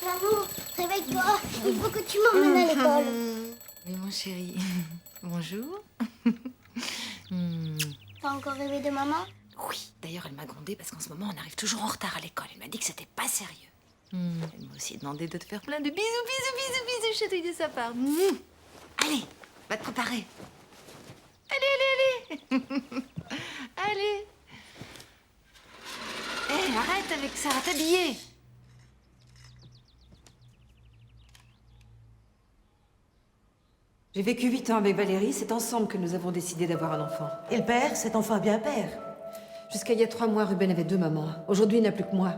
Maman, réveille-toi. Il faut que tu m'emmènes à l'école. Oui, mon chéri. Bonjour. T'as encore rêvé de maman? Oui, d'ailleurs, elle m'a grondée parce qu'en ce moment, on arrive toujours en retard à l'école. Elle m'a dit que c'était pas sérieux. Elle m'a aussi demandé de te faire plein de bisous, chatouilles de sa part. Allez, va te préparer. Allez. Allez. Hé, arrête avec ça, va t'habiller. J'ai vécu 8 ans avec Valérie, c'est ensemble que nous avons décidé d'avoir un enfant. Et le père, cet enfant a bien un père. Jusqu'à il y a 3 mois, Ruben avait 2 mamans. Aujourd'hui, il n'a plus que moi.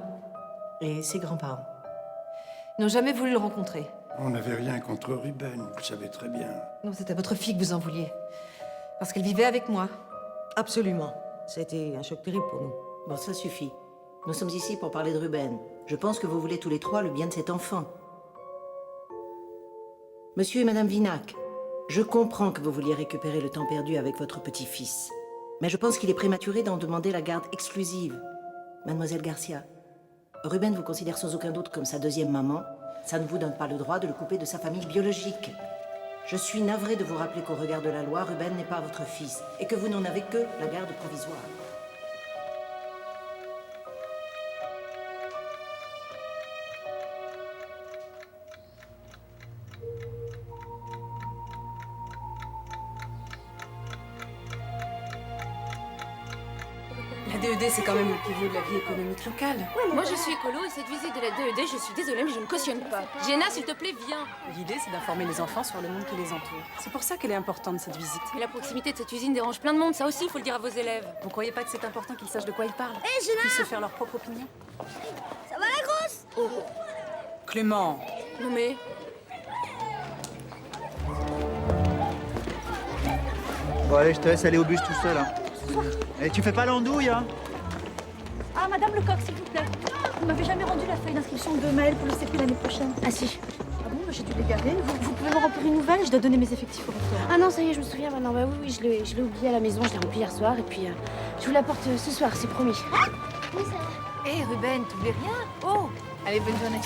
Et ses grands-parents. Ils n'ont jamais voulu le rencontrer. On n'avait rien contre Ruben, vous le savez très bien. Non, c'est à votre fille que vous en vouliez. Parce qu'elle vivait avec moi. Absolument. Ça a été un choc terrible pour nous. Bon, ça suffit. Nous sommes ici pour parler de Ruben. Je pense que vous voulez tous les trois le bien de cet enfant. Monsieur et Madame Vinac, je comprends que vous vouliez récupérer le temps perdu avec votre petit-fils. Mais je pense qu'il est prématuré d'en demander la garde exclusive. Mademoiselle Garcia, Ruben vous considère sans aucun doute comme sa deuxième maman. Ça ne vous donne pas le droit de le couper de sa famille biologique. Je suis navrée de vous rappeler qu'au regard de la loi, Ruben n'est pas votre fils et que vous n'en avez que la garde provisoire. La DED, c'est quand même le pivot de la vie économique locale. Moi, je suis écolo et cette visite de la DED, je suis désolée, mais je ne cautionne pas. Jenna, s'il te plaît, viens. L'idée, c'est d'informer les enfants sur le monde qui les entoure. C'est pour ça qu'elle est importante, cette visite. Mais la proximité de cette usine dérange plein de monde, ça aussi, il faut le dire à vos élèves. Vous croyez pas que c'est important qu'ils sachent de quoi ils parlent? Hé, Jenna! Qu'ils se faire leur propre opinion? Ça va la grosse? Clément! Non mais... Bon allez, je te laisse aller au bus tout seul. Hein. Et tu fais pas l'andouille, hein? Ah, Madame Lecoq, s'il vous plaît. Vous m'avez jamais rendu la feuille d'inscription de Maël pour le CP l'année prochaine. Ah si. Ah bon, bah, j'ai dû l'égarer. Vous pouvez me remplir une nouvelle? Je dois donner mes effectifs au recteur. Ah non, ça y est, je me souviens maintenant. Bah oui, je l'ai oublié à la maison, je l'ai rempli hier soir et puis je vous l'apporte ce soir, c'est promis. Oui, ça va. Hé, Ruben, t'oublies rien? Oh, allez, bonne journée.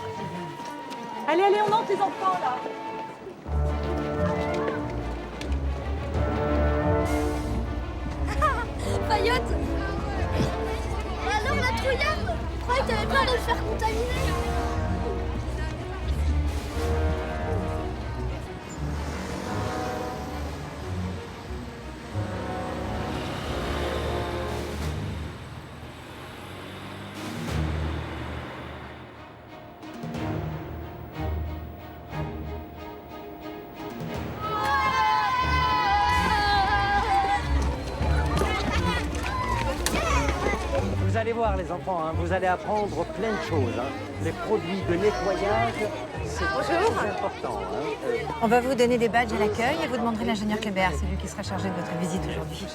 Allez, allez, on entre les enfants, là. Payotte! Et alors la trouillarde? Je croyais que t'avais peur de le faire contaminer. Vous allez voir les enfants, hein, vous allez apprendre plein de choses. Hein. Les produits de nettoyage, c'est très important. Hein. On va vous donner des badges à l'accueil et vous demanderez l'ingénieur Kléber. C'est lui qui sera chargé de votre visite aujourd'hui.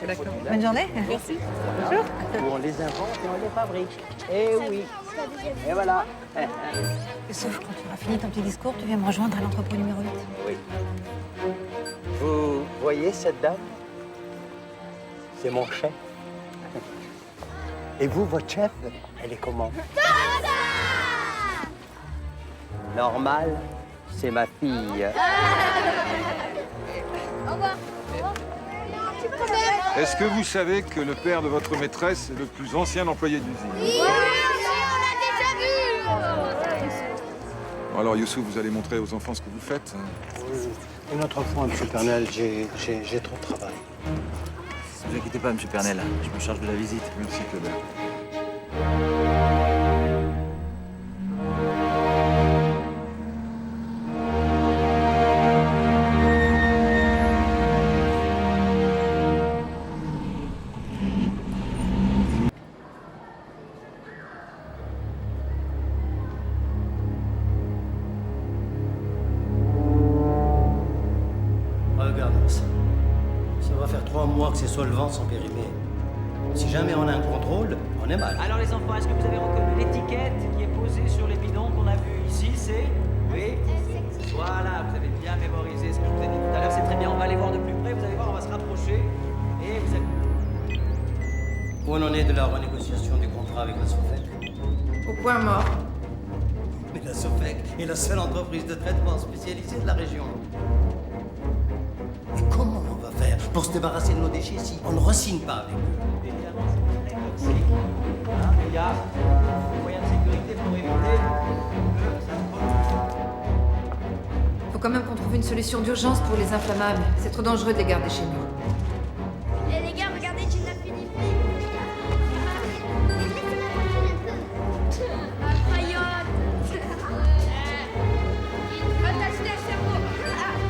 Bonne journée. Merci. Bonjour. Où on les invente et on les fabrique. Eh oui. Et voilà. Sauf quand tu auras fini ton petit discours, tu viens me rejoindre à l'entrepôt numéro 8. Oui. Vous voyez cette dame? C'est mon chef. Et vous, votre chef, elle est comment? Normal, c'est ma fille. Au revoir. Est-ce que vous savez que le père de votre maîtresse est le plus ancien employé d'usine? Oui, on a déjà vu. Bon, alors, Youssouf, vous allez montrer aux enfants ce que vous faites. Une autre fois, M. Pernel, j'ai trop de travail. Ne vous inquiétez pas, M. Pernel. Je me charge de la visite. Merci, Kléber. Regarde ça. Ça va faire 3 mois que ces solvants sont périmés. Si jamais on a un contrôle, on est mal. Alors les enfants, est-ce que vous avez reconnu l'étiquette qui est posée sur les bidons qu'on a vus ici? C'est... Oui? Voilà, vous avez bien mémorisé ce que je vous ai dit tout à l'heure. C'est très bien, on va aller voir de plus près. Vous allez voir, on va se rapprocher. Et vous allez... Où on en est de la renégociation du contrat avec la Sofec? Au point mort. Mais la Sofec est la seule entreprise de traitement spécialisée de la région. Et comment on va faire pour se débarrasser de nos déchets si on ne re-signe pas avec eux? Évidemment, c'est très toxique. Hein, il y a des moyens de sécurité pour éviter que ça ne pollue. Faut quand même qu'on trouve une solution d'urgence pour les inflammables. C'est trop dangereux de les garder chez nous. Eh les gars, regardez, tu l'as fini. Incroyable. Va t'acheter un cerveau.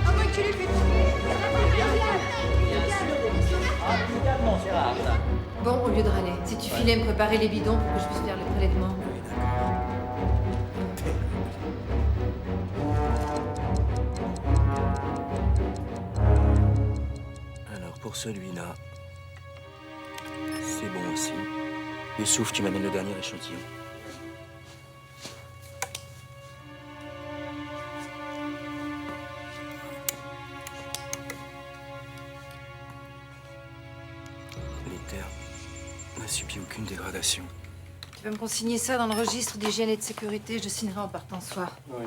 À moins que tu l'aies vu. Évidemment, c'est rare, ça. Bon, au lieu de râler, si tu filais me préparer les bidons pour que je puisse faire le prélèvement. Alors pour celui-là, c'est bon aussi. Youssouf, tu m'amènes le dernier échantillon. L'éther n'a subi aucune dégradation. Tu vas me consigner ça dans le registre d'hygiène et de sécurité. Je signerai en partant ce soir. Oui.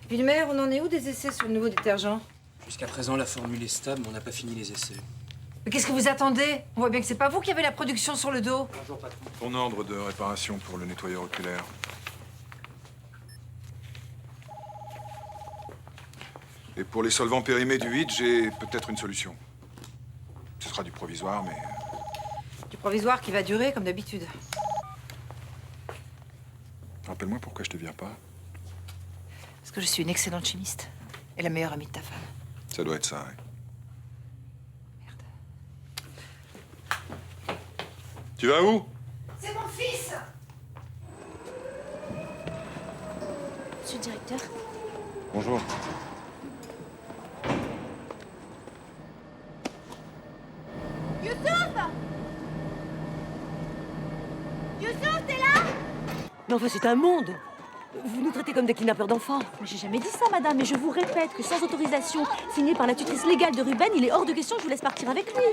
Villemer, on en est où des essais sur le nouveau détergent? Jusqu'à présent, la formule est stable, mais on n'a pas fini les essais. Mais qu'est-ce que vous attendez? On voit bien que c'est pas vous qui avez la production sur le dos. Bonjour, patron. Ton ordre de réparation pour le nettoyeur oculaire. Et pour les solvants périmés du 8, j'ai peut-être une solution. Ce sera du provisoire, mais... Du provisoire qui va durer comme d'habitude. Rappelle-moi pourquoi je te viens pas. Parce que je suis une excellente chimiste. Et la meilleure amie de ta femme. Ça doit être ça, oui. Tu vas où? C'est mon fils! Monsieur le directeur. Bonjour. Youssouf! Youssouf, t'es là? Mais enfin, c'est un monde. Vous nous traitez comme des kidnappeurs d'enfants. Mais j'ai jamais dit ça, madame, mais je vous répète que sans autorisation signée par la tutrice légale de Ruben, il est hors de question que je vous laisse partir avec lui.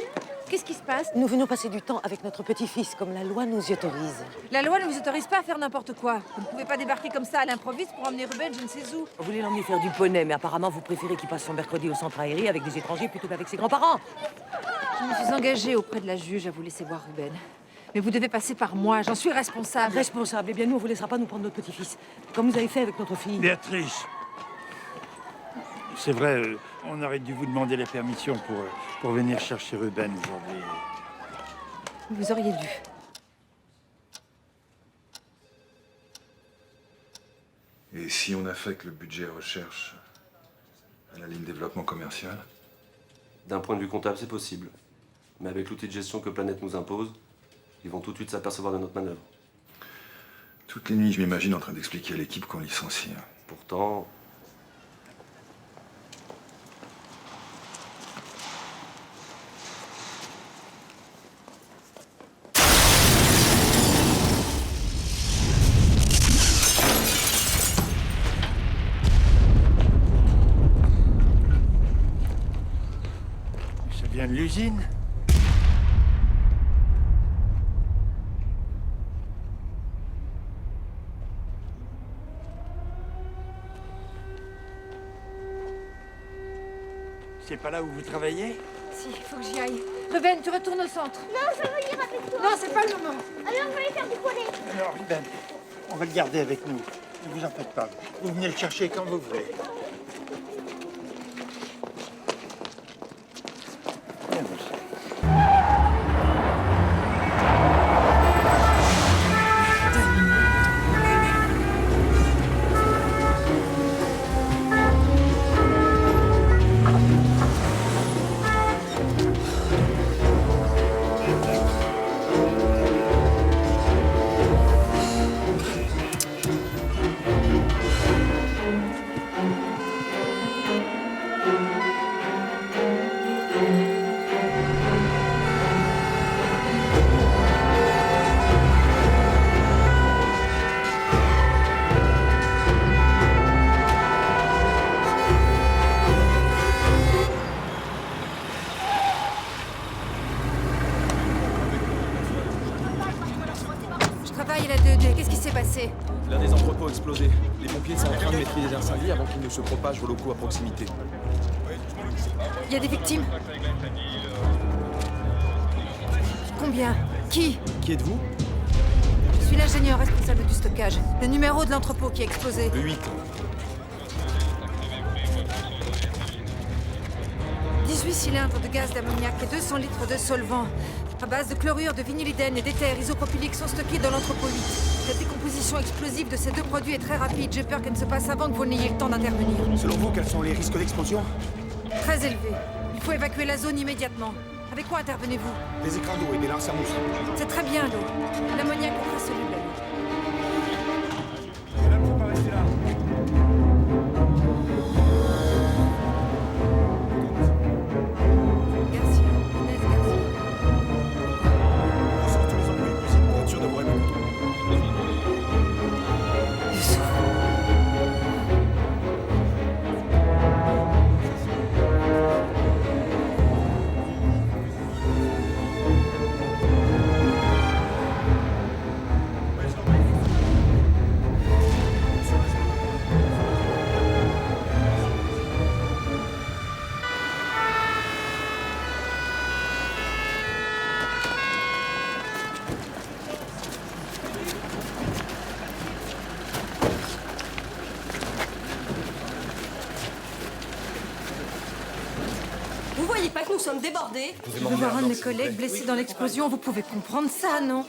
Qu'est-ce qui se passe? Nous venons passer du temps avec notre petit-fils, comme la loi nous y autorise. La loi ne vous autorise pas à faire n'importe quoi. Vous ne pouvez pas débarquer comme ça à l'improviste pour emmener Ruben je ne sais où. Vous voulez l'emmener faire du poney, mais apparemment vous préférez qu'il passe son mercredi au centre aéré avec des étrangers plutôt qu'avec ses grands-parents. Je me suis engagée auprès de la juge à vous laisser voir Ruben. Mais vous devez passer par moi, j'en suis responsable. Responsable? Eh bien, nous, on vous laissera pas nous prendre notre petit-fils, comme vous avez fait avec notre fille. Béatrice, c'est vrai, on aurait dû vous demander la permission pour venir chercher Ruben aujourd'hui. Vous auriez dû. Et si on affecte le budget recherche à la ligne développement commercial? D'un point de vue comptable, c'est possible. Mais avec l'outil de gestion que Planète nous impose, ils vont tout de suite s'apercevoir de notre manœuvre. Toutes les nuits, je m'imagine en train d'expliquer à l'équipe qu'on licencie. Pourtant... Ça vient de l'usine? C'est pas là où vous travaillez? Si, il faut que j'y aille. Ruben, tu retournes au centre. Non, ça va venir avec toi. Non, c'est pas le moment. Allez, on va aller faire du poney. Alors, Ruben, on va le garder avec nous. Ne vous en faites pas. Vous venez le chercher quand vous voulez. Viens, monsieur. la 2D, qu'est-ce qui s'est passé? L'un des entrepôts a explosé. Les pompiers sont en train de maîtriser l'incendie avant qu'il ne se propage aux locaux à proximité. Il y a des victimes? Combien? Qui? Qui êtes-vous? Je suis l'ingénieur responsable du stockage. Le numéro de l'entrepôt qui a explosé. Le 8. 18 cylindres de gaz d'ammoniac et 200 litres de solvant à base de chlorure de vinylidène et d'éther isopropylique sont stockés dans l'entrepôt 8. La décomposition explosive de ces deux produits est très rapide. J'ai peur qu'elle ne se passe avant que vous n'ayez le temps d'intervenir. Selon vous, quels sont les risques d'explosion? Très élevé. Il faut évacuer la zone immédiatement. Avec quoi intervenez-vous? Des écrans d'eau et des lances à mousse. C'est très bien l'eau. L'ammoniac est très soluble à l'eau. Madame, faut pas rester là. Garcia, Inès Garcia. On sort tous les employés de cuisine pour être sûr d'avoir évacué. Vous voyez pas que nous sommes débordés? Je veux voir un de mes collègues blessé dans l'explosion. Vous pouvez comprendre ça, non?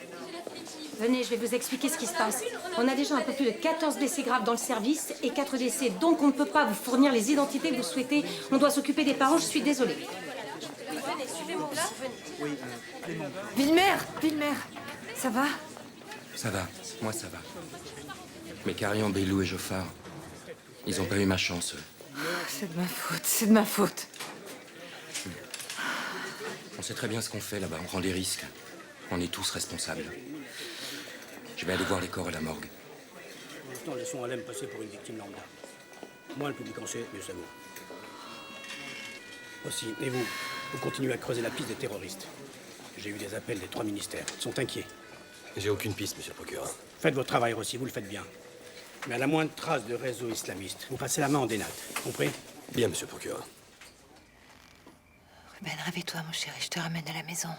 Venez, je vais vous expliquer ce qui se passe. On a déjà un peu plus de 14 blessés graves dans le service et 4 décès. Donc on ne peut pas vous fournir les identités que vous souhaitez. On doit s'occuper des parents, je suis désolée. Venez, suivez-moi là. Villemer, ça va? Ça va, moi ça va. Mais Carian, Bélou et Joffard, ils ont pas eu ma chance, eux. C'est de ma faute. On sait très bien ce qu'on fait là-bas, on prend des risques. On est tous responsables. Je vais aller voir les corps à la morgue. Pour l'instant, laissons Alem passer pour une victime lambda. Moins le public en sait, mieux ça vaut. Aussi, et vous continuez à creuser la piste des terroristes. J'ai eu des appels des 3 ministères. Ils sont inquiets. J'ai aucune piste, monsieur le procureur. Faites votre travail, Rossi, vous le faites bien. Mais à la moindre trace de réseau islamiste, vous passez la main en dénate. Compris? Bien, monsieur le procureur. Ruben, réveille-toi, mon chéri, je te ramène à la maison.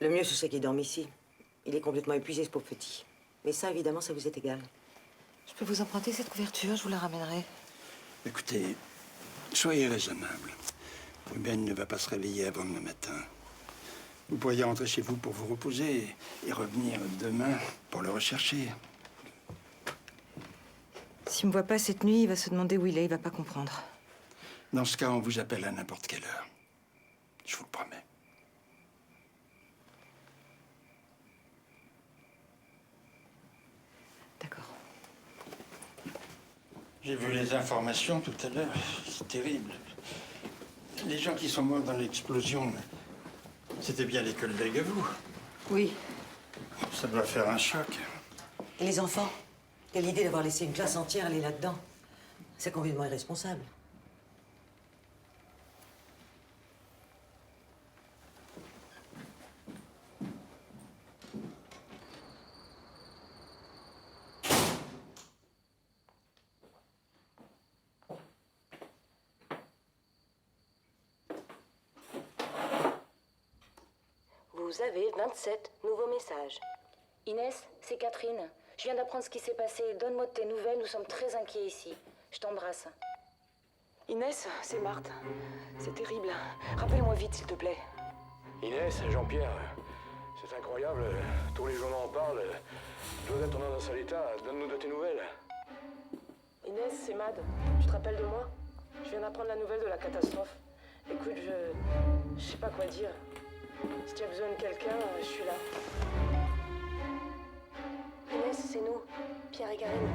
Le mieux, ce serait qu'il dorme ici. Il est complètement épuisé, ce pauvre petit. Mais ça, évidemment, ça vous est égal. Je peux vous emprunter cette couverture, je vous la ramènerai. Écoutez, soyez raisonnable. Ruben ne va pas se réveiller avant demain matin. Vous pourriez rentrer chez vous pour vous reposer et revenir demain pour le rechercher. S'il me voit pas cette nuit, il va se demander où il est, il va pas comprendre. Dans ce cas, on vous appelle à n'importe quelle heure. Je vous le promets. D'accord. J'ai vu les informations tout à l'heure. C'est terrible. Les gens qui sont morts dans l'explosion, c'était bien les collègues à vous. Oui. Ça doit faire un choc. Et les enfants? Quelle idée d'avoir laissé une classe entière aller là-dedans. C'est complètement irresponsable. Vous avez 27 nouveaux messages. Inès, c'est Catherine. Je viens d'apprendre ce qui s'est passé. Donne-moi de tes nouvelles, nous sommes très inquiets ici. Je t'embrasse. Inès, c'est Marthe. C'est terrible. Rappelle-moi vite, s'il te plaît. Inès, Jean-Pierre, c'est incroyable. Tous les journaux en parlent. Claudette, on est dans un sale état. Donne-nous de tes nouvelles. Inès, c'est Mad. Tu te rappelles de moi? Je viens d'apprendre la nouvelle de la catastrophe. Écoute, je sais pas quoi dire. Si tu as besoin de quelqu'un, je suis là. Inès, c'est nous. Pierre et Karine.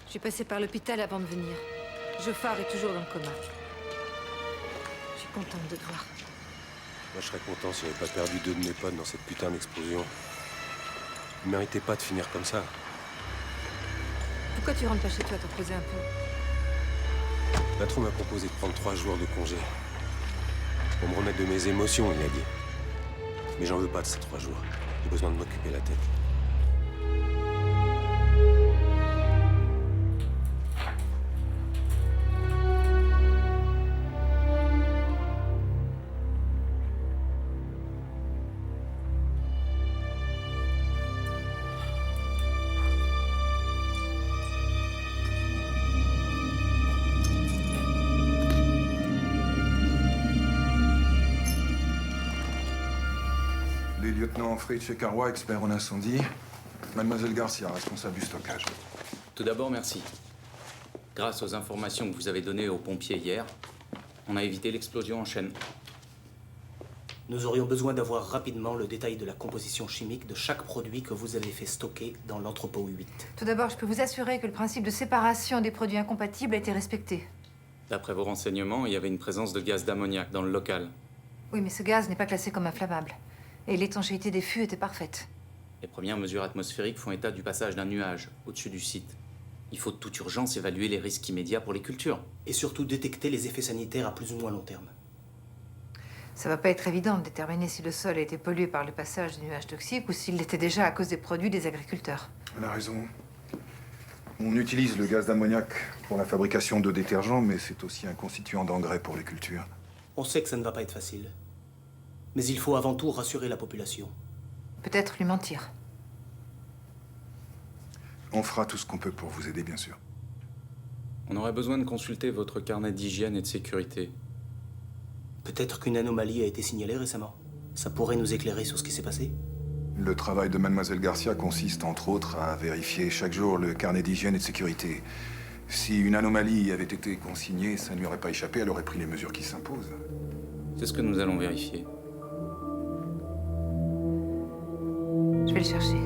Je suis passée par l'hôpital avant de venir. Joffard est toujours dans le coma. Je suis contente de te voir. Moi, je serais content si j'avais pas perdu 2 de mes potes dans cette putain d'explosion. Vous méritez pas de finir comme ça. Pourquoi tu rentres pas chez toi te reposer un peu? Le patron m'a proposé de prendre 3 jours de congé. Pour me remettre de mes émotions, il a dit. Mais j'en veux pas de ces 3 jours. J'ai besoin de m'occuper la tête. Les lieutenants Fritsch et Carrois, experts en incendie. Mademoiselle Garcia, responsable du stockage. Tout d'abord, merci. Grâce aux informations que vous avez données aux pompiers hier, on a évité l'explosion en chaîne. Nous aurions besoin d'avoir rapidement le détail de la composition chimique de chaque produit que vous avez fait stocker dans l'entrepôt 8. Tout d'abord, je peux vous assurer que le principe de séparation des produits incompatibles a été respecté. D'après vos renseignements, il y avait une présence de gaz d'ammoniac dans le local. Oui, mais ce gaz n'est pas classé comme inflammable. Et l'étanchéité des fûts était parfaite. Les premières mesures atmosphériques font état du passage d'un nuage au-dessus du site. Il faut de toute urgence évaluer les risques immédiats pour les cultures. Et surtout détecter les effets sanitaires à plus ou moins long terme. Ça va pas être évident de déterminer si le sol a été pollué par le passage du nuage toxique ou s'il l'était déjà à cause des produits des agriculteurs. Elle a raison. On utilise le gaz d'ammoniac pour la fabrication de détergents, mais c'est aussi un constituant d'engrais pour les cultures. On sait que ça ne va pas être facile. Mais il faut avant tout rassurer la population. Peut-être lui mentir. On fera tout ce qu'on peut pour vous aider, bien sûr. On aurait besoin de consulter votre carnet d'hygiène et de sécurité. Peut-être qu'une anomalie a été signalée récemment. Ça pourrait nous éclairer sur ce qui s'est passé. Le travail de Mademoiselle Garcia consiste, entre autres, à vérifier chaque jour le carnet d'hygiène et de sécurité. Si une anomalie avait été consignée, ça ne lui aurait pas échappé, elle aurait pris les mesures qui s'imposent. C'est ce que nous allons vérifier. Je vais le chercher.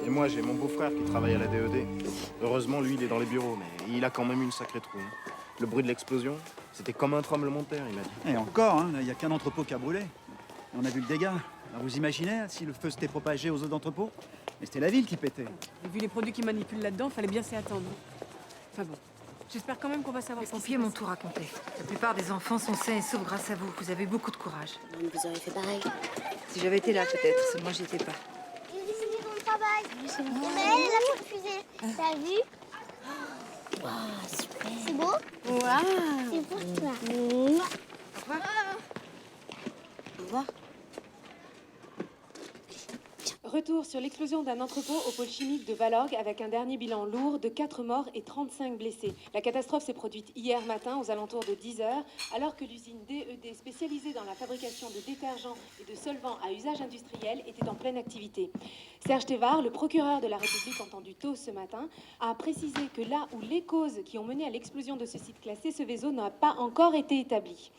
Moi, j'ai mon beau-frère qui travaille à la DED. Heureusement, lui, il est dans les bureaux, mais il a quand même une sacrée trouille. Le bruit de l'explosion, c'était comme un tremblement de terre, il m'a dit. Et encore, hein, il n'y a qu'un entrepôt qui a brûlé. Et on a vu le dégât. Alors vous imaginez si le feu s'était propagé aux autres entrepôts? Mais c'était la ville qui pétait. Et vu les produits qu'ils manipulent là-dedans, fallait bien s'y attendre. Enfin bon, j'espère quand même qu'on va savoir. Les pompiers m'ont tout raconté. La plupart des enfants sont sains et saufs grâce à vous. Vous avez beaucoup de courage. Vous auriez fait pareil. Si j'avais été là, peut-être. Seulement, j'y étais pas. C'est bon. Elle a refusé. T'as vu? Waouh, super. C'est beau? Waouh. C'est pour toi. Au revoir. Au revoir. Retour sur l'explosion d'un entrepôt au pôle chimique de Valorgues avec un dernier bilan lourd de 4 morts et 35 blessés. La catastrophe s'est produite hier matin aux alentours de 10 h, alors que l'usine DED spécialisée dans la fabrication de détergents et de solvants à usage industriel était en pleine activité. Serge Thévard, le procureur de la République entendu tôt ce matin, a précisé que là où les causes qui ont mené à l'explosion de ce site classé Seveso n'a pas encore été établies.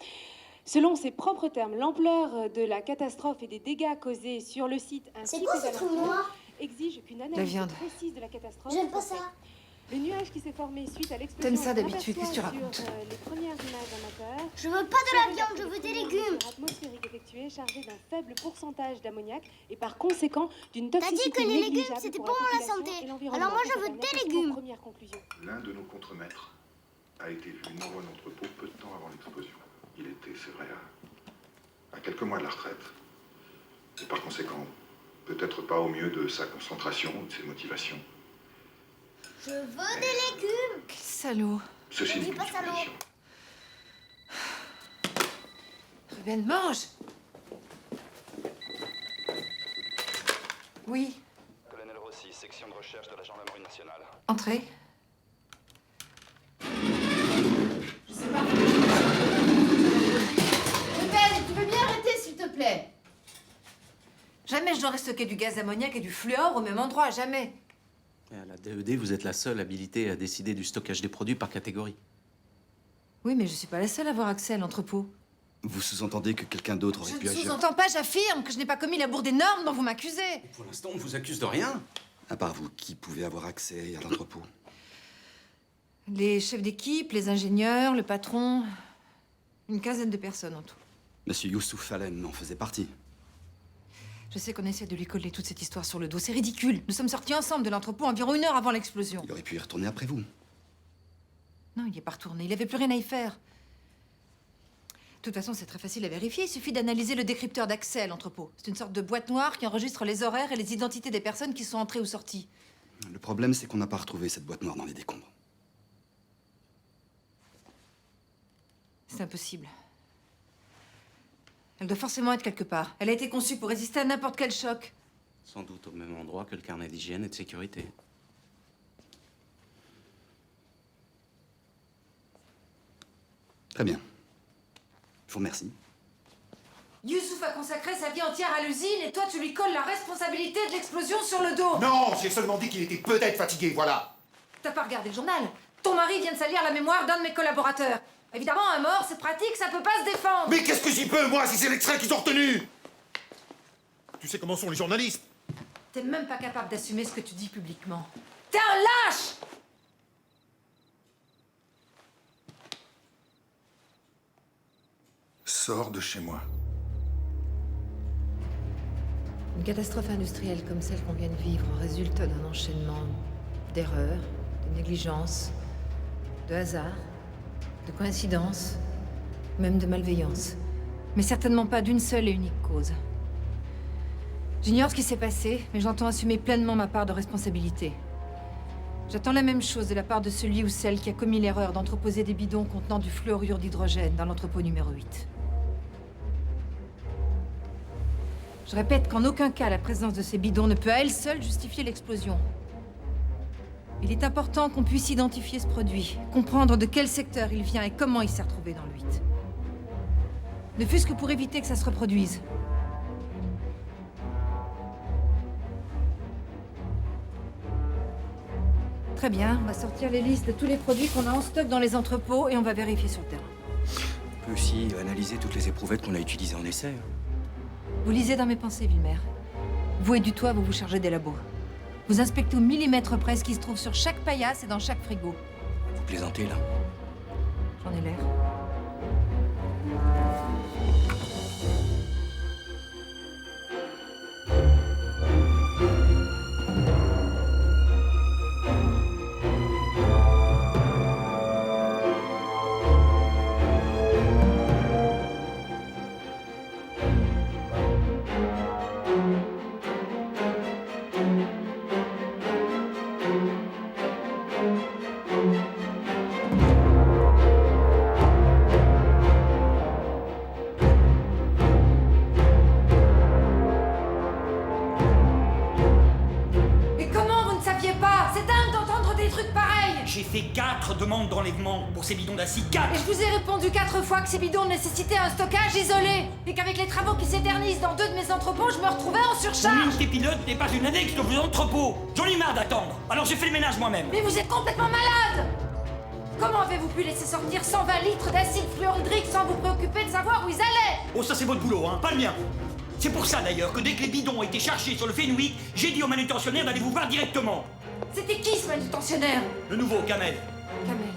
Selon ses propres termes, l'ampleur de la catastrophe et des dégâts causés sur le site ainsi qu'aux alentours exige qu'une analyse précise de la catastrophe. J'aime pas ça. Le nuage qui s'est formé suite à l'explosion. T'aimes ça d'habitude, qu'est-ce que tu racontes? Sur les premières images amateurs. Je veux pas de la viande, je veux des légumes. Atmosphérique effectuée chargée d'un faible pourcentage d'ammoniac et par conséquent d'une T'as toxicité dit que les légumes négligeable c'était pour bon la la santé. population et Alors moi je veux l'environnement. des légumes. Première conclusion. L'un de nos contremaîtres a été vu mort en entrepôt peu de temps avant l'explosion. Il était, c'est vrai, à quelques mois de la retraite. Et par conséquent, peut-être pas au mieux de sa concentration ou de ses motivations. Je veux des légumes. Quel salaud. Ceci n'est Dis qu'une pas salaud. supposition. Ruben, mange. Oui. Colonel Rossi, section de recherche de la gendarmerie nationale. Entrez. plaît. Jamais je n'aurais stocké du gaz ammoniaque et du fluor au même endroit, jamais. Et à la DED, vous êtes la seule habilitée à décider du stockage des produits par catégorie. Oui, mais je suis pas la seule à avoir accès à l'entrepôt. Vous sous-entendez que quelqu'un d'autre aurait Je pu ne agir? sous-entends pas, j'affirme que je n'ai pas commis la bourde énorme dont vous m'accusez. Pour l'instant, on ne vous accuse de rien. À part vous, qui pouvait avoir accès à l'entrepôt? Les chefs d'équipe, les ingénieurs, le patron. Une quinzaine de personnes en tout. Monsieur Youssouf Fallen en faisait partie. Je sais qu'on essaie de lui coller toute cette histoire sur le dos. C'est ridicule. Nous sommes sortis ensemble de l'entrepôt environ 1 heure avant l'explosion. Il aurait pu y retourner après vous. Non, il n'y est pas retourné. Il n'avait plus rien à y faire. De toute façon, c'est très facile à vérifier. Il suffit d'analyser le décrypteur d'accès à l'entrepôt. C'est une sorte de boîte noire qui enregistre les horaires et les identités des personnes qui sont entrées ou sorties. Le problème, c'est qu'on n'a pas retrouvé cette boîte noire dans les décombres. C'est impossible. Elle doit forcément être quelque part. Elle a été conçue pour résister à n'importe quel choc. Sans doute au même endroit que le carnet d'hygiène et de sécurité. Très bien. Je vous remercie. Youssouf a consacré sa vie entière à l'usine et toi, tu lui colles la responsabilité de l'explosion sur le dos. Non, j'ai seulement dit qu'il était peut-être fatigué, voilà. T'as pas regardé le journal? Ton mari vient de salir la mémoire d'un de mes collaborateurs. Évidemment, un mort, c'est pratique, ça peut pas se défendre. Mais qu'est-ce que j'y peux, moi, si c'est l'extrait qu'ils ont retenu? Tu sais comment sont les journalistes? T'es même pas capable d'assumer ce que tu dis publiquement. T'es un lâche! Sors de chez moi. Une catastrophe industrielle comme celle qu'on vient de vivre résulte d'un enchaînement d'erreurs, de négligences, de hasards, de coïncidences, même de malveillance. Mais certainement pas d'une seule et unique cause. J'ignore ce qui s'est passé, mais j'entends assumer pleinement ma part de responsabilité. J'attends la même chose de la part de celui ou celle qui a commis l'erreur d'entreposer des bidons contenant du fluorure d'hydrogène dans l'entrepôt numéro 8. Je répète qu'en aucun cas la présence de ces bidons ne peut à elle seule justifier l'explosion. Il est important qu'on puisse identifier ce produit, comprendre de quel secteur il vient et comment il s'est retrouvé dans le 8. Ne fût-ce que pour éviter que ça se reproduise. Très bien, on va sortir les listes de tous les produits qu'on a en stock dans les entrepôts et on va vérifier sur le terrain. On peut aussi analyser toutes les éprouvettes qu'on a utilisées en essai. Vous lisez dans mes pensées, Villemer. Vous et Dutoit, vous vous chargez des labos. Vous inspectez au millimètre près ce qui se trouve sur chaque paillasse et dans chaque frigo. Vous plaisantez, là? J'en ai l'air. J'ai fait 4 demandes d'enlèvement pour ces bidons d'acide. 4! Et je vous ai répondu 4 fois que ces bidons nécessitaient un stockage isolé. Et qu'avec les travaux qui s'éternisent dans 2 de mes entrepôts, je me retrouvais en surcharge. Une unité pilote n'est pas une annexe de vos entrepôts. J'en ai marre d'attendre. Alors j'ai fait le ménage moi-même. Mais vous êtes complètement malade! Comment avez-vous pu laisser sortir 120 litres d'acide fluorhydrique sans vous préoccuper de savoir où ils allaient? Oh, ça c'est votre boulot, hein, pas le mien. C'est pour ça d'ailleurs que dès que les bidons ont été chargés sur le Fenwick, j'ai dit au manutentionnaire d'aller vous voir directement. C'était qui ce manutentionnaire? Le nouveau, Kamel. Kamel.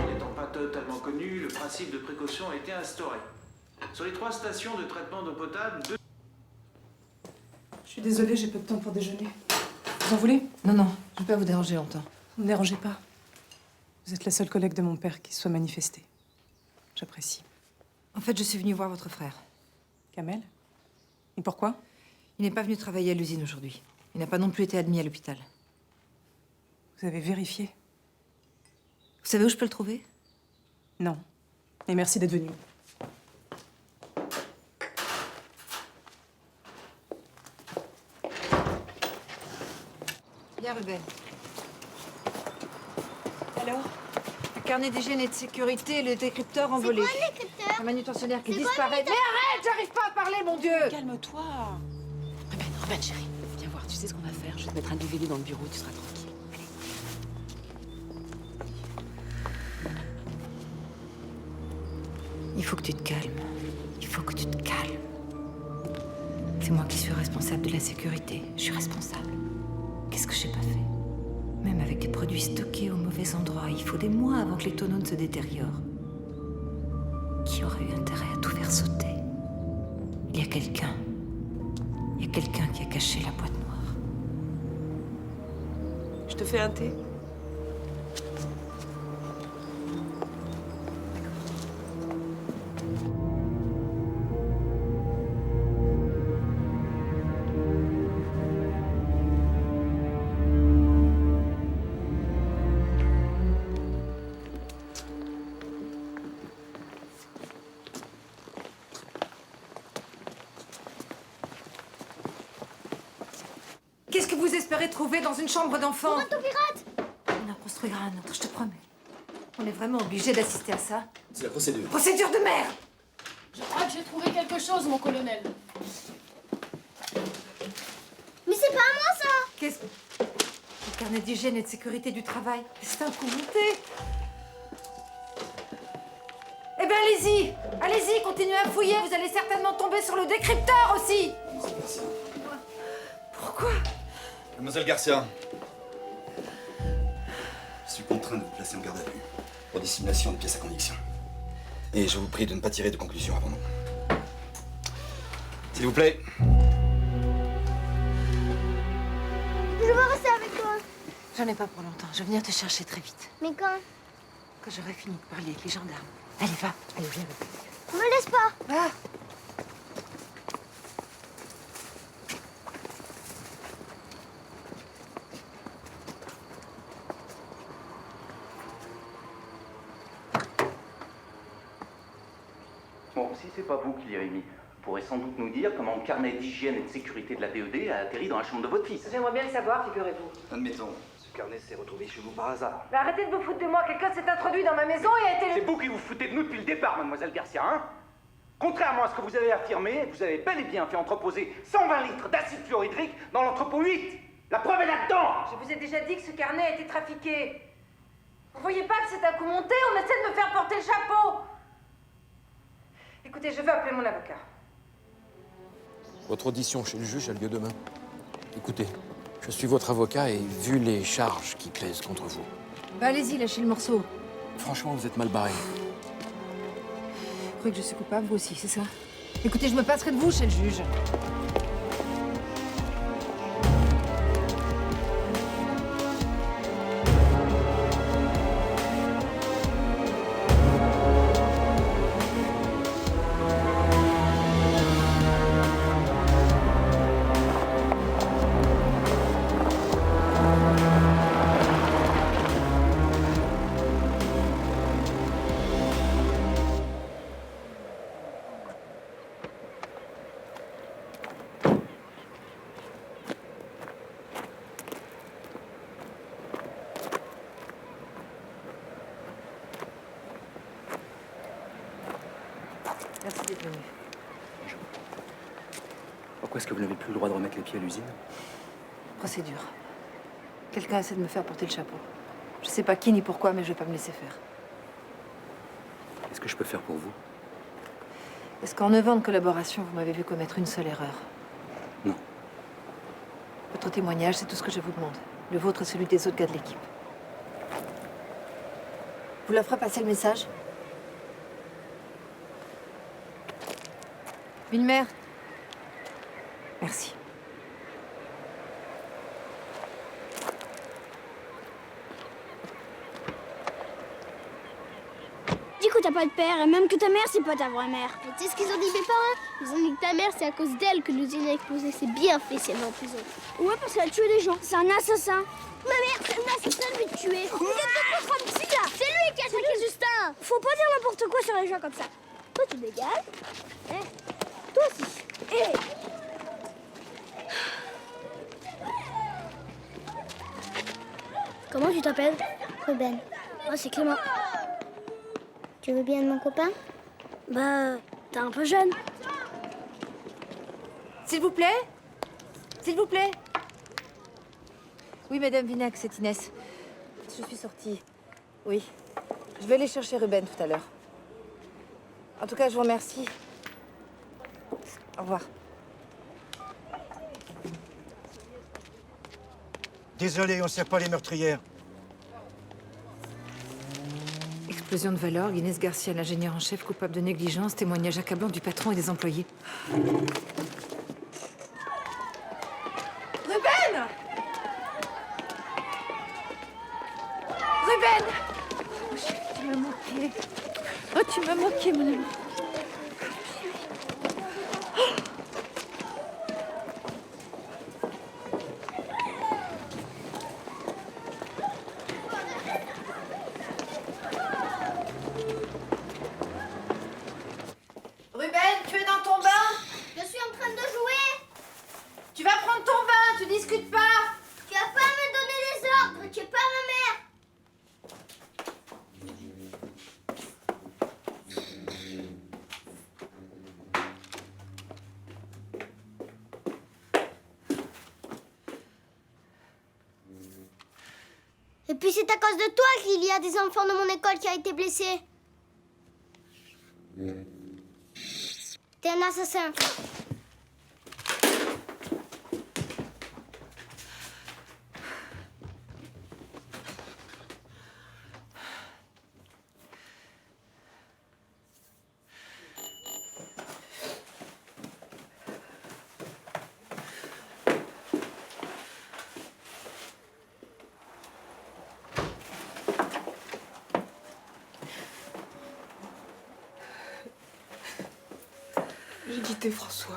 N'étant pas totalement connu, le principe de précaution a été instauré. Sur les 3 stations de traitement d'eau potable, 2... Je suis désolée, j'ai peu de temps pour déjeuner. Vous en voulez? Non, non, je ne vais pas vous déranger longtemps. Ne me dérangez pas. Vous êtes la seule collègue de mon père qui se soit manifestée. J'apprécie. En fait, je suis venue voir votre frère. Kamel? Et pourquoi? Il n'est pas venu travailler à l'usine aujourd'hui. Il n'a pas non plus été admis à l'hôpital. Vous avez vérifié? Vous savez où je peux le trouver? Non. Et merci d'être venu. Ruben. Alors? Le carnet d'hygiène et de sécurité, le décrypteur envolé. C'est quoi le décrypteur? Un manutentionnaire qui C'est quoi, disparaît. le Mais arrête, j'arrive pas à parler, mon Dieu! Calme-toi. Ruben, chérie, viens voir, tu sais ce qu'on va faire? Je vais te mettre un DVD dans le bureau, tu seras tranquille. Il faut que tu te calmes. Il faut que tu te calmes. C'est moi qui suis responsable de la sécurité. Je suis responsable. Qu'est-ce que j'ai pas fait? Même avec des produits stockés au mauvais endroit, il faut des mois avant que les tonneaux ne se détériorent. Qui aurait eu intérêt à tout faire sauter? Il y a quelqu'un. Il y a quelqu'un qui a caché la boîte noire. Je te fais un thé. Qu'est-ce que vous espérez trouver dans une chambre d'enfant? On pirate. On en construira un autre, je te promets. On est vraiment obligé d'assister à ça. C'est la procédure. Procédure de merde! Je crois que j'ai trouvé quelque chose, mon colonel. Mais c'est pas à moi, ça. Qu'est-ce que... Le carnet d'hygiène et de sécurité du travail. C'est un coup monté. Eh bien, allez-y. Allez-y, continuez à fouiller. Vous allez certainement tomber sur le décrypteur aussi. Pourquoi? Mademoiselle Garcia. Je suis contraint de vous placer en garde à vue pour dissimulation de pièces à conviction. Et je vous prie de ne pas tirer de conclusion avant nous. S'il vous plaît. Je veux rester avec toi. J'en ai pas pour longtemps. Je vais venir te chercher très vite. Mais quand? Quand j'aurai fini de parler avec les gendarmes. Allez, va. Allez, viens. Me laisse pas. Va. Bon, si c'est pas vous qui l'avez mis, vous pourrez sans doute nous dire comment le carnet d'hygiène et de sécurité de la DED a atterri dans la chambre de votre fils. J'aimerais bien le savoir, figurez-vous. Admettons, ce carnet s'est retrouvé chez vous par hasard. Mais arrêtez de vous foutre de moi, quelqu'un s'est introduit dans ma maison et a été... C'est vous qui vous foutez de nous depuis le départ, mademoiselle Garcia, hein? Contrairement à ce que vous avez affirmé, vous avez bel et bien fait entreposer 120 litres d'acide fluorhydrique dans l'entrepôt 8. La preuve est là-dedans. Je vous ai déjà dit que ce carnet a été trafiqué. Vous voyez pas que c'est un coup monté? On essaie de me faire porter le chapeau. Écoutez, je vais appeler mon avocat. Votre audition chez le juge a lieu demain. Écoutez, je suis votre avocat et vu les charges qui pèsent contre vous, Bah, allez-y, lâchez le morceau. franchement, vous êtes mal barré. Vous croyez que je suis coupable, vous aussi, c'est ça? Écoutez, je me passerai de vous chez le juge. Merci d'être venu. Pourquoi est-ce que vous n'avez plus le droit de remettre les pieds à l'usine? Procédure. Quelqu'un essaie de me faire porter le chapeau. Je sais pas qui ni pourquoi, mais je vais pas me laisser faire. Qu'est-ce que je peux faire pour vous? Est-ce qu'en 9 ans de collaboration, vous m'avez vu commettre une seule erreur? Non. Votre témoignage, c'est tout ce que je vous demande. Le vôtre et celui des autres gars de l'équipe. Vous leur ferez passer le message? Villemère. Merci. Du coup, t'as pas de père, et même que ta mère, c'est pas ta vraie mère. Et tu sais ce qu'ils ont dit, mes parents? Ils ont dit que ta mère, c'est à cause d'elle que l'usine a explosé. C'est bien fait si elle va en prison. Ouais, parce qu'elle a tué des gens. C'est un assassin. Ma mère, c'est un assassin, lui, de tuer. Vous êtes de contre un psy, là. C'est lui qui a attaqué Justin. Faut pas dire n'importe quoi sur les gens comme ça. Toi, tu dégages. Toi aussi. Comment tu t'appelles? Ruben. Moi, c'est Clément. Tu veux bien de mon copain? Bah, t'es un peu jeune. S'il vous plaît? S'il vous plaît? Oui, Madame Vinac, c'est Inès. Je suis sortie. Oui. Je vais aller chercher Ruben tout à l'heure. En tout cas, je vous remercie. Au revoir. Désolé, on ne sert pas les meurtrières. Explosion de Valorgue, Inès Garcia, l'ingénieur en chef coupable de négligence, témoignage accablant du patron et des employés. Ruben! Ruben! Oh, chérie, tu m'as manqué. Oh, tu m'as manqué, mon amour. Ruben, tu es dans ton bain? Je suis en train de jouer. Tu vas prendre ton bain, tu discutes pas. Tu vas pas me donner des ordres, tu es pas ma mère. Et puis c'est à cause de toi qu'il y a des enfants de mon école qui ont été blessés. T'es un assassin. J'ai quitté François.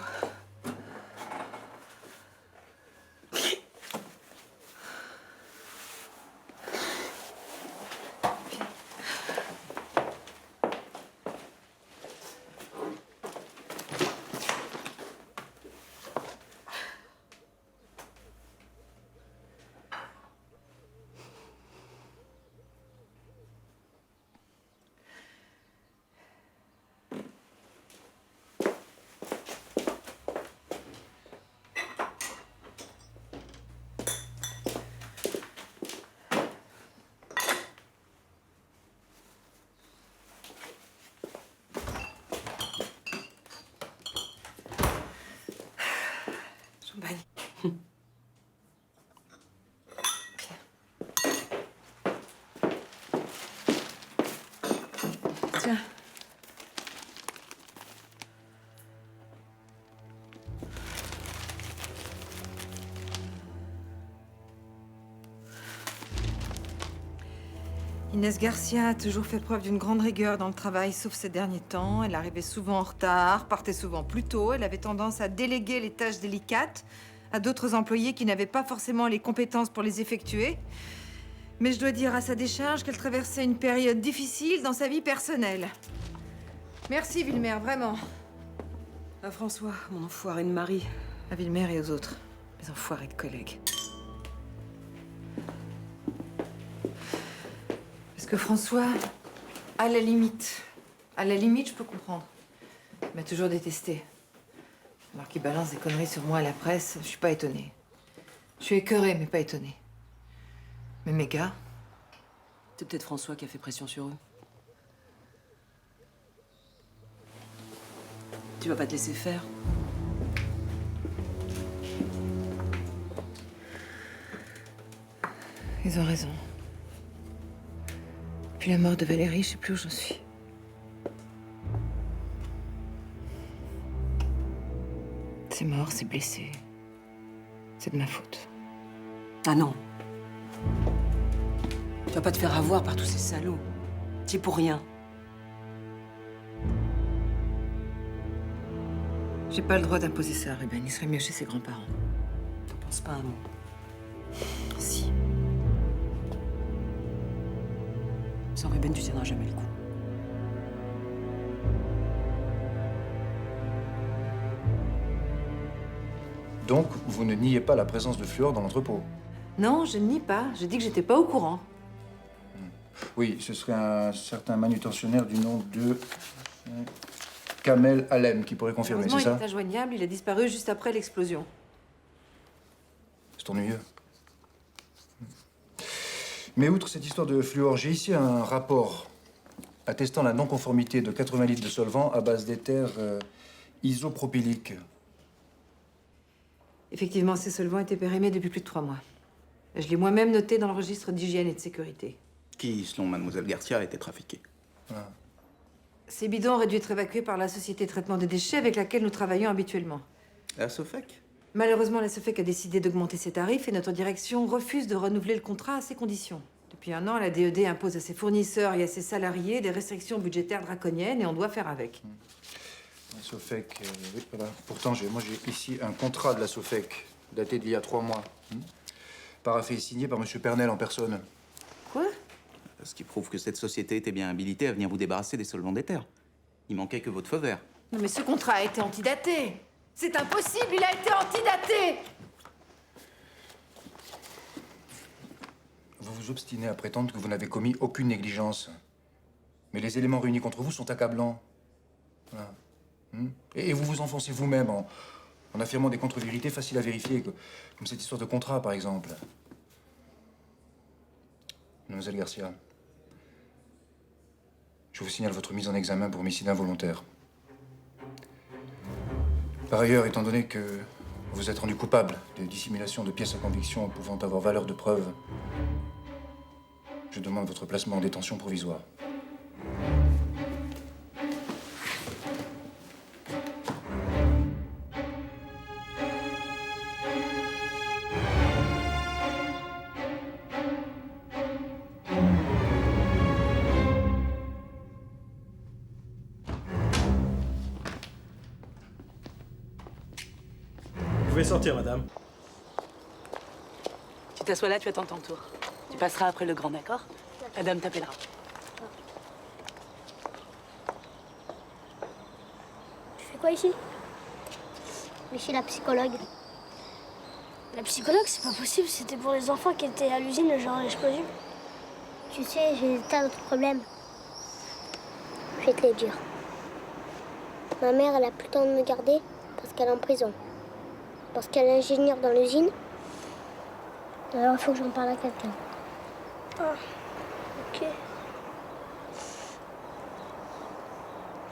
Champagne. Tiens. Inès Garcia a toujours fait preuve d'une grande rigueur dans le travail, sauf ces derniers temps. Elle arrivait souvent en retard, partait souvent plus tôt. Elle avait tendance à déléguer les tâches délicates à d'autres employés qui n'avaient pas forcément les compétences pour les effectuer. Mais je dois dire à sa décharge qu'elle traversait une période difficile dans sa vie personnelle. Merci, Villemer, vraiment. À François, mon enfoiré de mari. À Villemer et aux autres, mes enfoirés de collègues. Parce que François, à la limite, je peux comprendre. Il m'a toujours détesté. Alors qu'il balance des conneries sur moi à la presse, je suis pas étonnée. Je suis écœurée, mais pas étonnée. Mais mes gars... C'est peut-être François qui a fait pression sur eux. Tu vas pas te laisser faire? Ils ont raison. Depuis la mort de Valérie, je sais plus où j'en suis. C'est mort, c'est blessé. C'est de ma faute. Ah non. Tu vas pas te faire avoir par tous ces salauds. C'est pour rien. J'ai pas le droit d'imposer ça à Ruben. Il serait mieux chez ses grands-parents. T'en penses pas un mot. Si. Sans Ruben, tu tiendras jamais le coup. Donc, vous ne niez pas la présence de fluor dans l'entrepôt? Non, je ne nie pas. Je dis que j'étais pas au courant. Oui, ce serait un certain manutentionnaire du nom de Kamel Alem qui pourrait confirmer, Heureusement, c'est ça? il est injoignable. Il a disparu juste après l'explosion. C'est ennuyeux. Mais outre cette histoire de fluor, j'ai ici un rapport attestant la non-conformité de 80 litres de solvant à base d'éther isopropylique. Effectivement, ces solvants étaient périmés depuis plus de 3 mois. Je l'ai moi-même noté dans le registre d'hygiène et de sécurité. Qui, selon Mademoiselle Garcia, a été trafiqué. Ces bidons auraient dû être évacués par la société de traitement des déchets avec laquelle nous travaillons habituellement. La Sofec? Malheureusement, la Sofec a décidé d'augmenter ses tarifs et notre direction refuse de renouveler le contrat à ces conditions. Depuis 1 an, la DED impose à ses fournisseurs et à ses salariés des restrictions budgétaires draconiennes et on doit faire avec. La Sofec, oui, voilà. Pourtant, j'ai ici un contrat de la Sofec, daté d'il y a 3 mois. Paraphé et signé par M. Pernel en personne. Quoi? Ce qui prouve que cette société était bien habilitée à venir vous débarrasser des solvants d'éther. Il manquait que votre feu vert. Non mais ce contrat a été antidaté. C'est impossible, il a été antidaté. Vous vous obstinez à prétendre que vous n'avez commis aucune négligence. Mais les éléments réunis contre vous sont accablants. Voilà. Et vous vous enfoncez vous-même en affirmant des contre-vérités faciles à vérifier, comme cette histoire de contrat, par exemple. Mademoiselle Garcia, je vous signale votre mise en examen pour homicide involontaire. Par ailleurs, étant donné que vous êtes rendu coupable de dissimulation de pièces à conviction pouvant avoir valeur de preuve, je demande votre placement en détention provisoire. Vous pouvez sortir, madame. Tu t'assois là, tu attends ton tour. Tu passeras après le grand, d'accord? La dame t'appellera. Tu fais quoi ici? Mais chez la psychologue. La psychologue, c'est pas possible, c'était pour les enfants qui étaient à l'usine le jour de l'explosion. Tu sais, j'ai des tas d'autres problèmes. Je vais te les dire. Ma mère, elle a plus le temps de me garder parce qu'elle est en prison. Parce qu'elle est ingénieure dans l'usine. Alors il faut que j'en parle à quelqu'un. Ah, ok.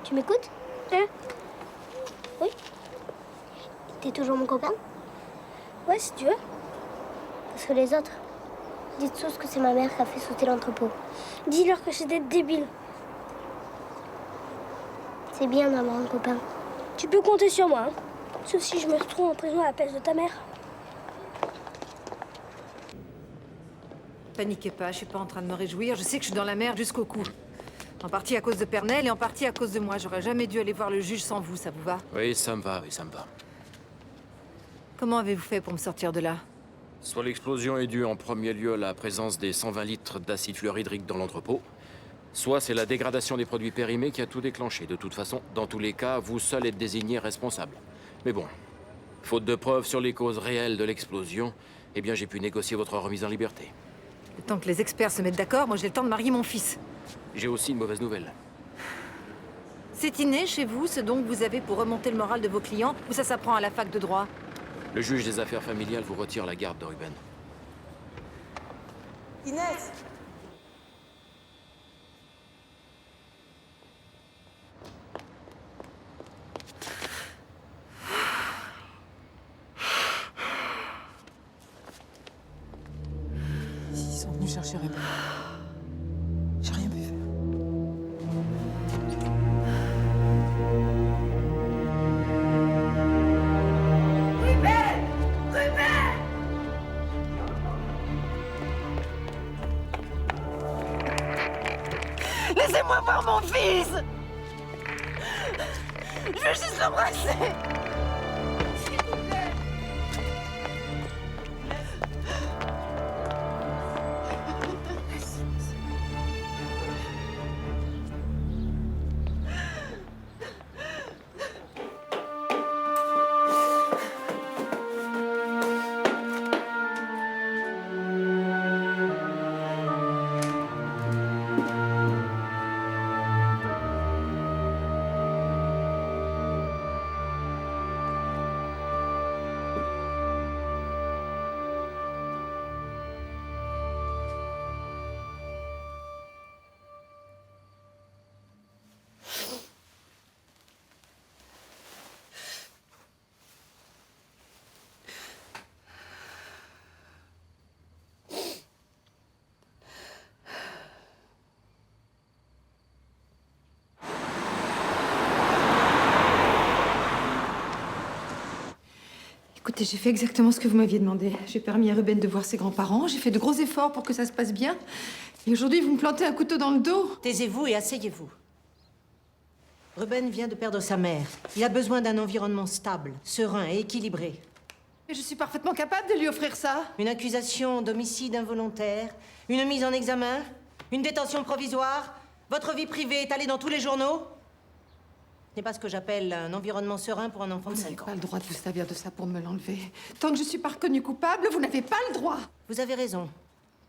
Tu m'écoutes? Hein? Oui? T'es toujours mon copain? Ouais, si tu veux. Parce que les autres, dites tous que c'est ma mère qui a fait sauter l'entrepôt. Dis-leur que c'est des débiles. C'est bien d'avoir un copain. Tu peux compter sur moi, hein? Sauf si je me retrouve en prison à la place de ta mère. Paniquez pas, je suis pas en train de me réjouir. Je sais que je suis dans la merde jusqu'au cou. En partie à cause de Pernel et en partie à cause de moi. J'aurais jamais dû aller voir le juge sans vous, ça vous va? Oui, ça me va, oui, ça me va. Comment avez-vous fait pour me sortir de là? Soit l'explosion est due en premier lieu à la présence des 120 litres d'acide fluorhydrique dans l'entrepôt, soit c'est la dégradation des produits périmés qui a tout déclenché. De toute façon, dans tous les cas, vous seul êtes désigné responsable. Mais bon, faute de preuves sur les causes réelles de l'explosion, eh bien j'ai pu négocier votre remise en liberté. Le temps que les experts se mettent d'accord, moi j'ai le temps de marier mon fils. J'ai aussi une mauvaise nouvelle. C'est inné chez vous, ce dont vous avez pour remonter le moral de vos clients, ou ça s'apprend à la fac de droit? Le juge des affaires familiales vous retire la garde de Ruben. Inès! Ils sont venus chercher Ruben. J'ai rien pu faire. Laissez-moi voir mon fils! Je veux juste l'embrasser! S'il vous plaît! Écoutez, j'ai fait exactement ce que vous m'aviez demandé. J'ai permis à Ruben de voir ses grands-parents, j'ai fait de gros efforts pour que ça se passe bien. Et aujourd'hui, vous me plantez un couteau dans le dos. Taisez-vous et asseyez-vous. Ruben vient de perdre sa mère. Il a besoin d'un environnement stable, serein et équilibré. Et je suis parfaitement capable de lui offrir ça. Une accusation d'homicide involontaire, une mise en examen, une détention provisoire, votre vie privée étalée dans tous les journaux. Ce n'est pas ce que j'appelle un environnement serein pour un enfant de 5 ans. Vous n'avez pas le droit de vous servir de ça pour me l'enlever. Tant que je suis pas reconnue coupable, vous n'avez pas le droit. Vous avez raison.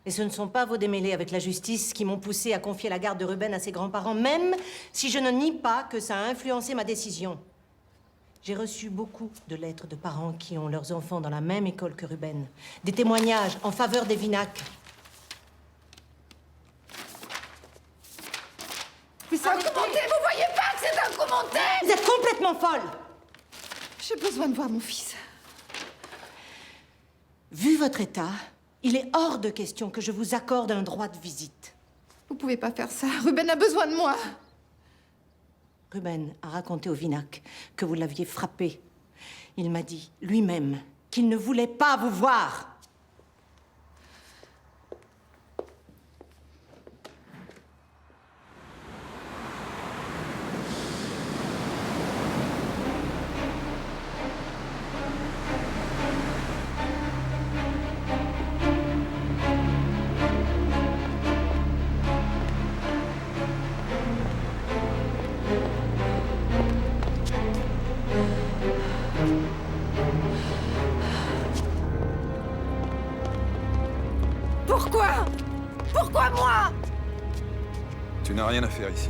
Et ce ne sont pas vos démêlés avec la justice qui m'ont poussé à confier la garde de Ruben à ses grands-parents, même si je ne nie pas que ça a influencé ma décision. J'ai reçu beaucoup de lettres de parents qui ont leurs enfants dans la même école que Ruben. Des témoignages en faveur des Vinac. Mais c'est un commentaire, vous voyez pas que c'est un commentaire? Vous êtes complètement folle! J'ai besoin de voir mon fils. Vu votre état, il est hors de question que je vous accorde un droit de visite. Vous pouvez pas faire ça. Ruben a besoin de moi. Ruben a raconté au Vinac que vous l'aviez frappé. Il m'a dit lui-même qu'il ne voulait pas vous voir. Pourquoi? Pourquoi moi? Tu n'as rien à faire ici.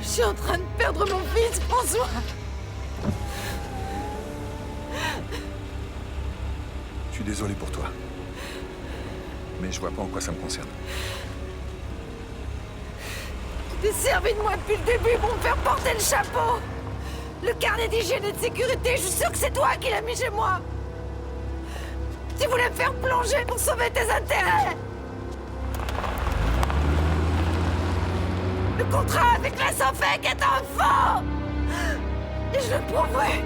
Je suis en train de perdre mon fils, François. Je suis désolé pour toi. Mais je vois pas en quoi ça me concerne. Tu t'es servi de moi depuis le début pour me faire porter le chapeau. Le carnet d'hygiène et de sécurité, je suis sûre que c'est toi qui l'as mis chez moi. Tu voulais me faire plonger pour sauver tes intérêts. Le contrat avec la Sofec est un faux. Et je le prouverai.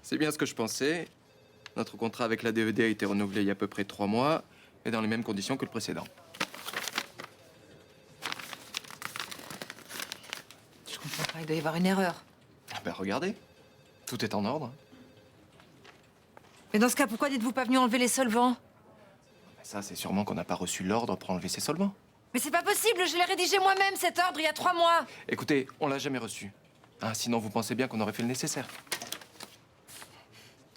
C'est bien ce que je pensais. Notre contrat avec la DED a été renouvelé il y a à peu près 3 mois et dans les mêmes conditions que le précédent. Je comprends pas, il doit y avoir une erreur. Ah ben regardez, tout est en ordre. Mais dans ce cas, pourquoi n'êtes-vous pas venu enlever les solvants? Ça, c'est sûrement qu'on n'a pas reçu l'ordre pour enlever ces solvants. Mais c'est pas possible, je l'ai rédigé moi-même cet ordre il y a 3 mois. Écoutez, on l'a jamais reçu. Ah, sinon, vous pensez bien qu'on aurait fait le nécessaire.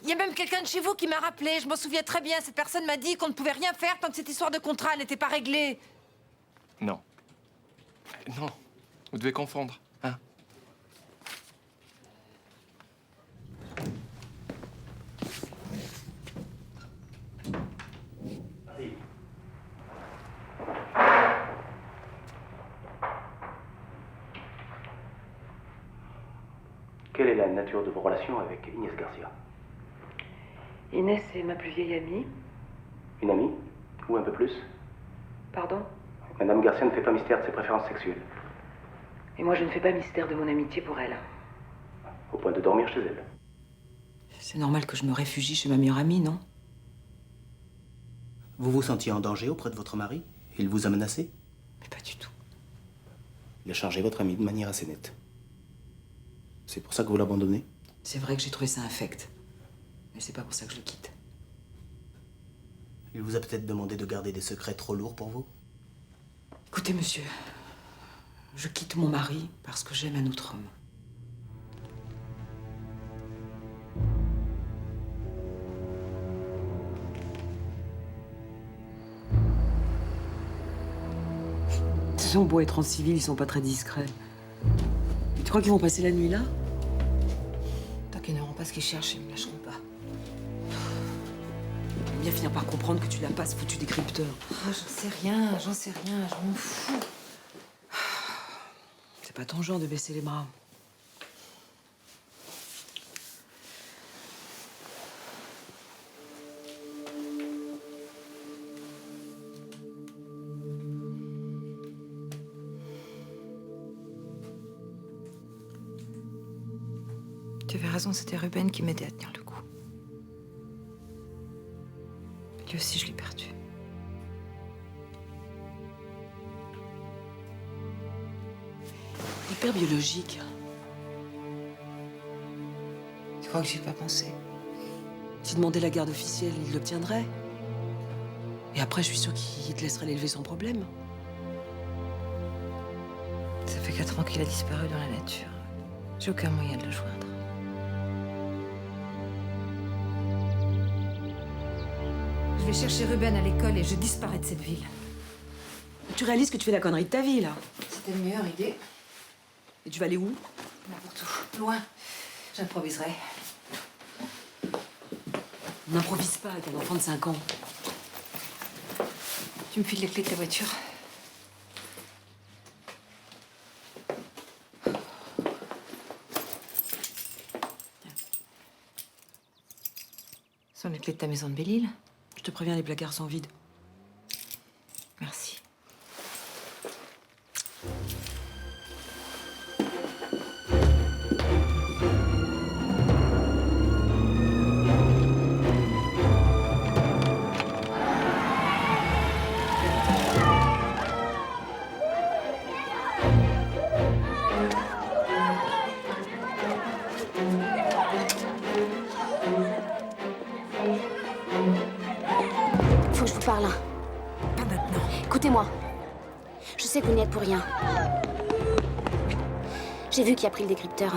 Il y a même quelqu'un de chez vous qui m'a rappelé, je m'en souviens très bien. Cette personne m'a dit qu'on ne pouvait rien faire tant que cette histoire de contrat n'était pas réglée. Non. Non, vous devez confondre, hein. Quelle est la nature de vos relations avec Inès Garcia? Inès est ma plus vieille amie. Une amie? Ou un peu plus? Pardon? Madame Garcia ne fait pas mystère de ses préférences sexuelles. Et moi, je ne fais pas mystère de mon amitié pour elle. Au point de dormir chez elle. C'est normal que je me réfugie chez ma meilleure amie, non? Vous vous sentiez en danger auprès de votre mari? Il vous a menacé? Mais pas du tout. Il a chargé votre amie de manière assez nette. C'est pour ça que vous l'abandonnez? C'est vrai que j'ai trouvé ça infect. Mais c'est pas pour ça que je le quitte. Il vous a peut-être demandé de garder des secrets trop lourds pour vous? Écoutez, monsieur, je quitte mon mari parce que j'aime un autre homme. Ils ont beau être en civil, ils sont pas très discrets. Et tu crois qu'ils vont passer la nuit là? Tant qu'ils n'auront pas ce qu'ils cherchent, ils me lâcheront pas. Ils vont bien finir par comprendre que tu l'as pas, ce foutu décrypteur. Oh, j'en sais rien, je m'en fous. C'est pas ton genre de baisser les bras. Tu avais raison, c'était Ruben qui m'aidait à tenir le coup. Lui aussi, je l'ai perdu. Hyper biologique. Tu crois que j'y ai pas pensé? Si demandait la garde officielle, il l'obtiendrait. Et après, je suis sûre qu'il te laisserait l'élever sans problème. Ça fait 4 ans qu'il a disparu dans la nature. J'ai aucun moyen de le joindre. Je vais chercher Ruben à l'école et je disparais de cette ville. Tu réalises que tu fais la connerie de ta vie, là? C'était une meilleure idée. Et tu vas aller où? N'importe où. Loin. J'improviserai. On n'improvise pas avec un enfant de 5 ans. Tu me files les clés de ta voiture? Ce sont les clés de ta maison de Belle-Île? Je te préviens, les placards sont vides. Merci. Faut que je vous parle. Pas maintenant. Écoutez-moi. Je sais que vous n'y êtes pour rien. J'ai vu qui a pris le décrypteur.